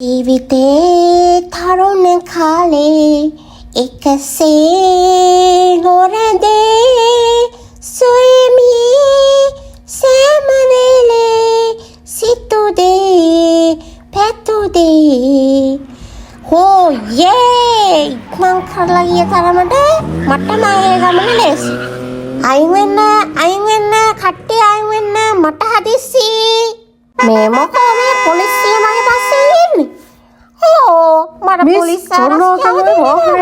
ජීවිතේ තරුණ කාලේ එකසේ නොරැඳේ සොයමි සෑම වෙලේ සිතුදේ පැතුදේ හෝ යේ ඉක්මන් කරලා ගිය තරමට මට මාගේ ගමන ලේසි අයින් වෙන්න කට්ටිය අයින් වෙන්න මට හදිස්සි මේ මොකෝ මේ පොලිසිය මගේ පස්සේ ඉන්නේ මට පොලිස්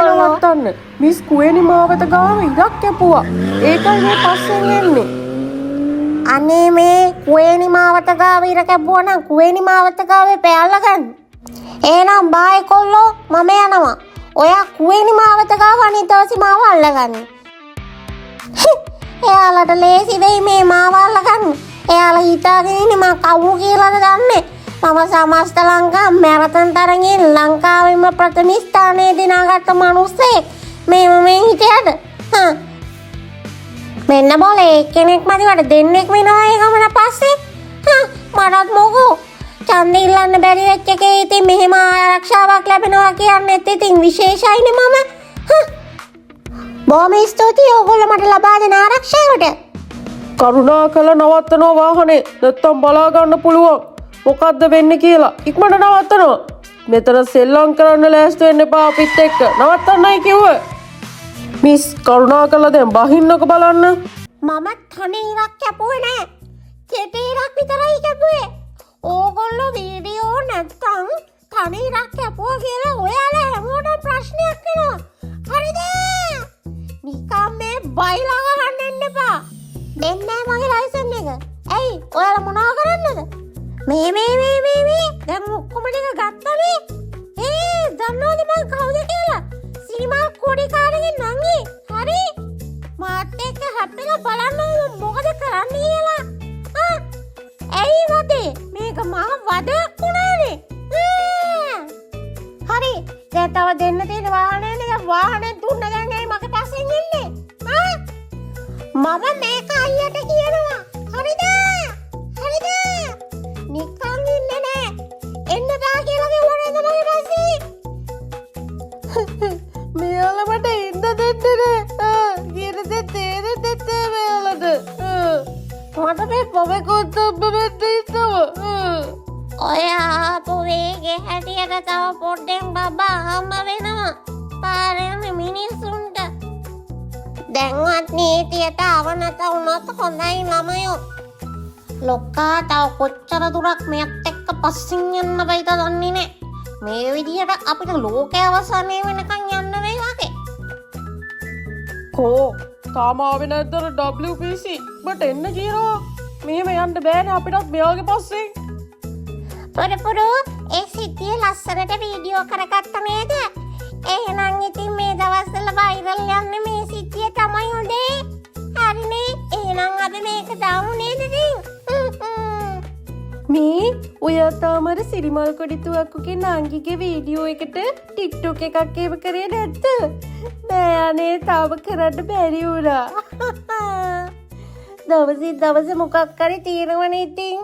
නවත්තන්න මිස් කුවේනි මාවත ගාව ඉරක් කැපුවා ඒකයි මේ පස්සෙන් එන්නේ අනේ මේ කුවේනි මාවත ගාව ඉර කැපුවා නම් කුවේනි මාවත ගාවේ පෑල්ලා ගන්න එහෙනම් බායි කොල්ලෝ මම යනවා ඔයා කුවේනි මාවත ගාව අනිත් දවසේ මාව අල්ලගන්න එයාලට ලේසි වෙයි මේ මාව අල්ලගන්න එයාලා හිතාගෙන ඉන්නේ මම කවුරු කියලාද දන්නේ මම සමස්ත ලංකා මැරතන් තරඟේ ලංකාවෙම ප්‍රථම ස්ථානයේ දිනාගත්ත මිනිස්සෙක් මේ හිටියද මෙන්න බෝලේ කෙනෙක් මදිවට දෙන්නෙක් වෙනවා ඒ ගමන පස්සේ මරත් මොකෝ ඡන්දෙ ඉල්ලන්න බැරි වෙච්ච එකේ ඉතින් මෙහෙම ආරක්ෂාවක් ලැබෙනවා කියන්නේ ඉතින් විශේෂයිනේ මම බොහොම ස්තුතියි ඔයගොල්ලෝ මට ලබා දෙන ආරක්ෂාවට කරුණාකර නවත්තනවා වාහනේ නැත්තම් බලා ගන්න පුළුවන් මොකද්ද වෙන්නේ කියලා ඉක්මනට නවත්තනවා මෙතන සෙල්ලම් කරන්න ලෑස්ති වෙන්න එපා අපිත් එක්ක නවත්තන්නයි කිව්වේ මිස් කරුණාකර දැන් බහින්නක බලන්න මම තනි ඉරක් කැපුවේ නෑ කෙටි ඉරක් විතරයි කැපුවේ ඕගොල්ලෝ වීඩියෝ නැත්තම් තනි ඉරක් කැපුවා කියලා ඔයාලා හැමෝටම ප්‍රශ්නයක් වෙනවා හරිද නිකම් මේ බයිලා ගහන්න එන්න එපා දෙන්නේ මගේ ලයිසන් එක ඇයි ඔයාලා මොනවා කරන්නද මේ දැන් ඔක්කොම ටික ගත්තනේ දන්නවද මම කවුද කියලා සිනිමා කොඩිකාරගේ නංගි හරි මාත් එක්ක හැප්පෙලා බලන්න මොකද කරන්න කියලා ඇයි වදේ මේක මහ වදයක් වුණානේ හරි දැන් තව දෙන්න තියෙන වාහනේ නේද වාහනේ දුන්න දැන් ඇයි මගේ පස්සෙන් ඉන්නේ මම මේක අයියට කියනවා හරිද නිකන් ඉන්නේ නෑ එන්න බෑ කියලා කිව්වා නේද මගේ පස්සේ මෙයාලා මට ඉන්න දෙන්නේ නෑ කියන දේ තේරෙන්නේ නැත්තේ මෙයාලට මට මේ පොවේ කොත්තම්බ වෙන්න ඉන්නවා ඔයා පොවේගේ හැටියට තව පොඩ්ඩෙන් බබා හම්බ වෙනවා පාරේ මිනිස්සුන්ට දැන්වත් නීතියට අවනත වුණොත් හොඳයි ළමයෝ ලොක්කා තව කොච්චර දුරක් මෙයත් එක්ක පස්සෙන් යන්න බයිද දන්නේ නෑ මේ විදිහට අපිට ලෝකය අවසානය වෙනකන් යන්න වෙයි වගේ කෝ තාම ආවේ නැද්දර WPC මට එන්න කියනවා මෙහෙම යන්න බෑනේ අපිටත් මෙයාගේ පස්සෙන් පොඩ ඒ සිද්ධිය ලස්සනට වීඩියෝ කරගත්ත නේද එහෙනම් ඉතින් මේ දවස්වල වයිරල් යන්නේ මේ සිද්ධිය තමයි හොඳේ හරිනේ එහෙනම් අපි මේක දාමු නේද ඉතින් මේ ඔයා තාමර සිරිමල් කොඩිතුවක්කුගේ නංගිගේ වීඩියෝ එකට ටික්ටොක් එකක් ඒව කරේ නැද්ද නෑ අනේ තාම කරන්න බැරි වුණා දවසින් දවස මොකක් හරි තියෙනවනේ ඉතින්